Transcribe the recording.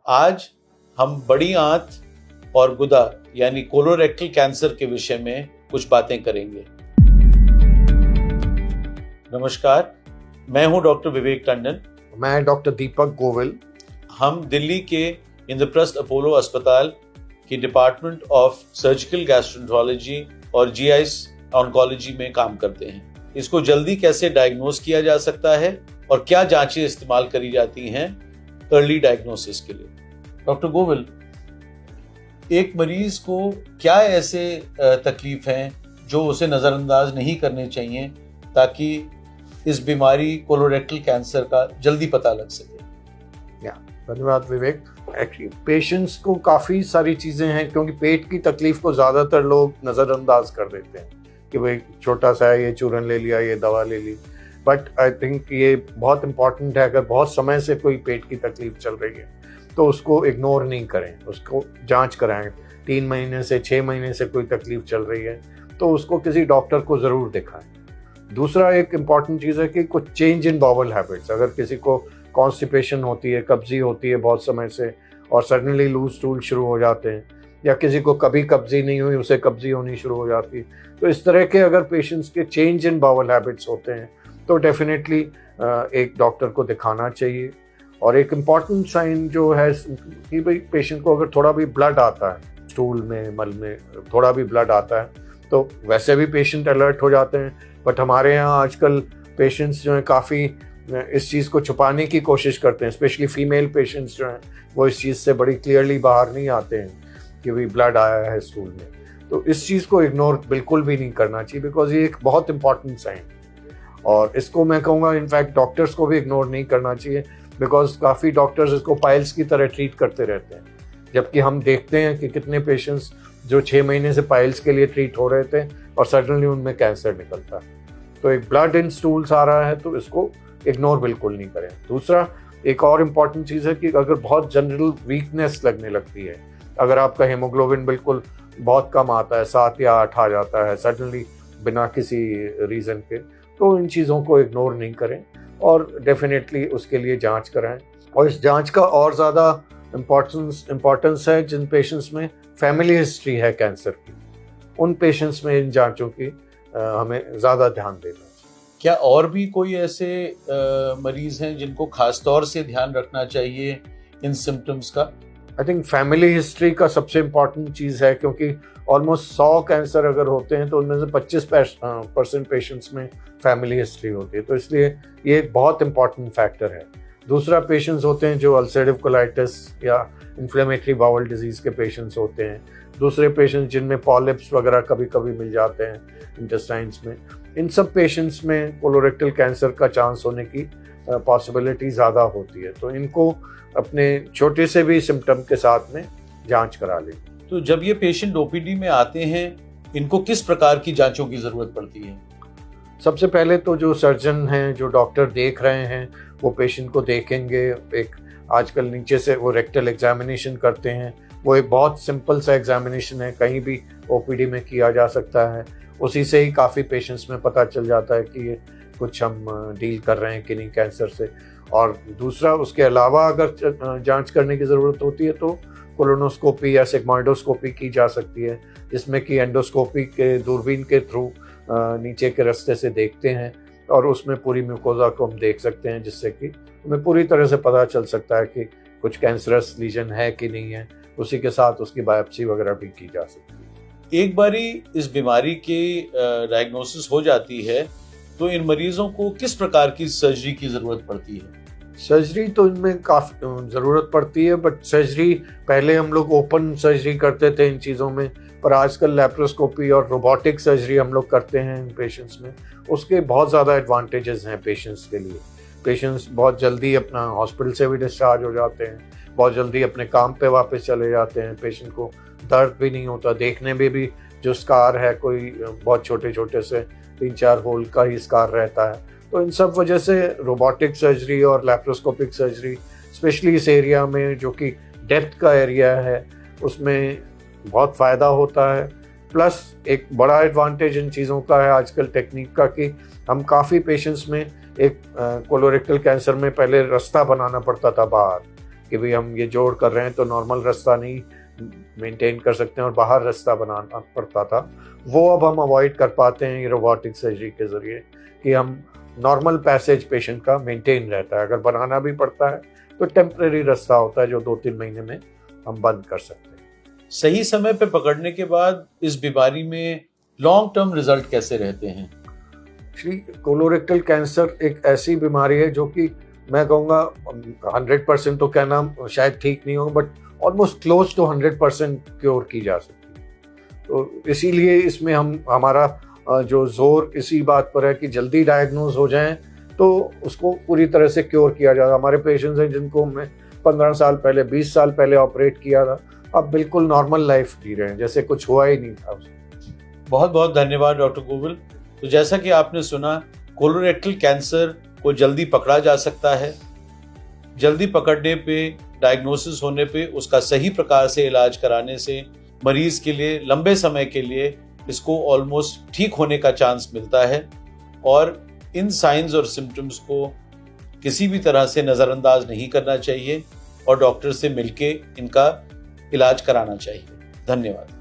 आज हम बड़ी आंत और गुदा यानी कोलोरेक्टल कैंसर के विषय में कुछ बातें करेंगे। नमस्कार, मैं हूं डॉक्टर विवेक टंडन। मैं डॉक्टर दीपक गोविल। हम दिल्ली के इंद्रप्रस्थ अपोलो अस्पताल की डिपार्टमेंट ऑफ सर्जिकल गैस्ट्रोएंटरोलॉजी और जीआई ऑन्कोलॉजी में काम करते हैं। इसको जल्दी कैसे डायग्नोज किया जा सकता है और क्या जांचें इस्तेमाल करी जाती हैं अर्ली डायग्नोसिस के लिए। डॉक्टर गोविल, एक मरीज को क्या ऐसे तकलीफ हैं जो उसे नज़रअंदाज नहीं करने चाहिए ताकि इस बीमारी कोलोरेक्टल कैंसर का जल्दी पता लग सके? धन्यवाद विवेक। एक्चुअली पेशेंट्स को काफ़ी सारी चीज़ें हैं, क्योंकि पेट की तकलीफ को ज़्यादातर लोग नज़रअंदाज कर देते हैं कि भाई छोटा सा है, ये चूरन ले लिया, ये दवा ले ली। बट आई थिंक ये बहुत इंपॉर्टेंट है, अगर बहुत समय से कोई पेट की तकलीफ चल रही है तो उसको इग्नोर नहीं करें, उसको जांच कराएं। 3 महीने से 6 महीने से कोई तकलीफ चल रही है तो उसको किसी डॉक्टर को ज़रूर दिखाएं। दूसरा एक इम्पॉर्टेंट चीज़ है कि कुछ चेंज इन बाउल हैबिट्स, अगर किसी को कॉन्स्टिपेशन होती है, कब्जी होती है बहुत समय से और सडनली लूज स्टूल शुरू हो जाते हैं, या किसी को कभी कब्जी नहीं हुई उसे कब्जी होनी शुरू हो जाती है, तो इस तरह के अगर पेशेंट्स के चेंज इन बाउल हैबिट्स होते हैं तो डेफिनेटली एक डॉक्टर को दिखाना चाहिए। और एक इम्पॉर्टेंट साइन जो है कि भाई पेशेंट को अगर थोड़ा भी ब्लड आता है, स्टूल में, मल में थोड़ा भी ब्लड आता है, तो वैसे भी पेशेंट अलर्ट हो जाते हैं। बट हमारे यहाँ आजकल पेशेंट्स जो हैं काफ़ी इस चीज़ को छुपाने की कोशिश करते हैं, स्पेशली फीमेल पेशेंट्स जो हैं वो इस चीज़ से बड़ी क्लियरली बाहर नहीं आते हैं कि भाई ब्लड आया है स्टूल में। तो इस चीज़ को इग्नोर बिल्कुल भी नहीं करना चाहिए, बिकॉज ये एक बहुत इंपॉर्टेंट साइन, और इसको मैं कहूँगा इनफैक्ट डॉक्टर्स को भी इग्नोर नहीं करना चाहिए, बिकॉज काफ़ी डॉक्टर्स इसको पाइल्स की तरह ट्रीट करते रहते हैं, जबकि हम देखते हैं कि कितने पेशेंट्स जो 6 महीने से पाइल्स के लिए ट्रीट हो रहे थे और सडनली उनमें कैंसर निकलता है। तो एक ब्लड इन स्टूल्स आ रहा है तो इसको इग्नोर बिल्कुल नहीं करें। दूसरा एक और इम्पॉर्टेंट चीज़ है कि अगर बहुत जनरल वीकनेस लगने लगती है, अगर आपका हेमोग्लोबिन बिल्कुल बहुत कम आता है, 7 या 8 आ जाता है सडनली बिना किसी रीज़न के, तो इन चीज़ों को इग्नोर नहीं करें और डेफिनेटली उसके लिए जांच कराएं। और इस जांच का और ज़्यादा इम्पॉर्टेंस है जिन पेशेंट्स में फैमिली हिस्ट्री है कैंसर की, उन पेशेंट्स में इन जांचों की हमें ज़्यादा ध्यान देना चाहिए। क्या और भी कोई ऐसे मरीज हैं जिनको खास तौर से ध्यान रखना चाहिए इन सिम्टम्स का? आई थिंक फैमिली हिस्ट्री का सबसे इम्पॉर्टेंट चीज़ है, क्योंकि ऑलमोस्ट 100 कैंसर अगर होते हैं तो उनमें से 25% पेशेंट्स में फैमिली हिस्ट्री होती है, तो इसलिए ये एक बहुत इम्पॉर्टेंट फैक्टर है। दूसरा, पेशेंट्स होते हैं जो अल्सरेटिव कोलाइटिस या इन्फ्लेमेटरी बाउल डिजीज़ के पेशेंट्स होते हैं। दूसरे पेशेंट्स जिनमें पॉलिप्स वगैरह कभी कभी मिल जाते हैं इंटेस्टाइन्स में, इन सब पेशेंट्स में कोलोरेक्टल कैंसर का चांस होने की पॉसिबिलिटी ज़्यादा होती है, तो इनको अपने छोटे से भी सिम्टम के साथ में जांच करा लें। तो जब ये पेशेंट ओपीडी में आते हैं, इनको किस प्रकार की जांचों की ज़रूरत पड़ती है? सबसे पहले तो जो सर्जन हैं, जो डॉक्टर देख रहे हैं, वो पेशेंट को देखेंगे। एक आजकल नीचे से वो रेक्टल एग्जामिनेशन करते हैं, वो एक बहुत सिंपल सा एग्जामिनेशन है, कहीं भी ओपीडी में किया जा सकता है। उसी से ही काफ़ी पेशेंट्स में पता चल जाता है कि ये कुछ हम डील कर रहे हैं कि नहीं कैंसर से। और दूसरा, उसके अलावा अगर जांच करने की ज़रूरत होती है तो कोलोनोस्कोपी या सिग्मोइडोस्कोपी की जा सकती है, जिसमें कि एंडोस्कोपी के दूरबीन के थ्रू नीचे के रास्ते से देखते हैं और उसमें पूरी म्यूकोजा को हम देख सकते हैं, जिससे कि हमें पूरी तरह से पता चल सकता है कि कुछ कैंसरस लीजन है कि नहीं है। उसी के साथ उसकी बायोप्सी वगैरह भी की जा सकती है। एक बारी इस बीमारी की डायग्नोसिस हो जाती है तो इन मरीजों को किस प्रकार की सर्जरी की ज़रूरत पड़ती है? सर्जरी तो इनमें काफ़ी ज़रूरत पड़ती है, बट सर्जरी पहले हम लोग ओपन सर्जरी करते थे इन चीज़ों में, पर आजकल लैप्रोस्कोपी और रोबोटिक सर्जरी हम लोग करते हैं इन पेशेंट्स में। उसके बहुत ज़्यादा एडवांटेजेस हैं पेशेंट्स के लिए। पेशेंट्स बहुत जल्दी अपना हॉस्पिटल से भी डिस्चार्ज हो जाते हैं, बहुत जल्दी अपने काम पे वापस चले जाते हैं, पेशेंट को दर्द भी नहीं होता, देखने में भी जो स्कार है कोई बहुत छोटे छोटे से 3-4 होल का ही स्कार रहता है। तो इन सब वजह से रोबोटिक सर्जरी और लैप्रोस्कोपिक सर्जरी, स्पेशली इस एरिया में जो कि डेप्थ का एरिया है, उसमें बहुत फ़ायदा होता है। प्लस एक बड़ा एडवांटेज इन चीज़ों का है आजकल टेक्निक का कि हम काफ़ी पेशेंट्स में एक कोलोरेक्टल कैंसर में पहले रास्ता बनाना पड़ता था बाहर, कि भाई हम ये जोड़ कर रहे हैं तो नॉर्मल रास्ता नहीं मेंटेन कर सकते हैं और बाहर रास्ता बनाना पड़ता था, वो अब हम अवॉइड कर पाते हैं ये रोबोटिक सर्जरी के ज़रिए कि हम नॉर्मल पैसेज पेशेंट का मेंटेन रहता है। अगर बनाना भी पड़ता है तो टेम्परेरी रास्ता होता है जो 2-3 महीने में हम बंद कर सकते हैं। सही समय पे पकड़ने के बाद इस बीमारी में लॉन्ग टर्म रिजल्ट कैसे रहते हैं? कोलोरेक्टल कैंसर एक ऐसी बीमारी है जो कि मैं कहूँगा 100% तो कहना शायद ठीक नहीं हो, but almost close to 100% cure की जा सकती है। तो इसीलिए इसमें हमारा जो जोर इसी बात पर है कि जल्दी डायग्नोज हो जाएं तो उसको पूरी तरह से क्योर किया जाए। हमारे पेशेंट्स हैं जिनको मैं 15 साल पहले 20 साल पहले ऑपरेट किया था, अब बिल्कुल नॉर्मल लाइफ जी रहे हैं, जैसे कुछ हुआ ही नहीं था। बहुत बहुत धन्यवाद डॉक्टर गोविल। तो जैसा कि आपने सुना, कोलोरेक्टल कैंसर को जल्दी पकड़ा जा सकता है। जल्दी पकड़ने पे, डायग्नोसिस होने पे, उसका सही प्रकार से इलाज कराने से मरीज के लिए लंबे समय के लिए इसको ऑलमोस्ट ठीक होने का चांस मिलता है और इन साइंस और सिम्टम्स को किसी भी तरह से नज़रअंदाज नहीं करना चाहिए और डॉक्टर से मिलके इनका इलाज कराना चाहिए। धन्यवाद।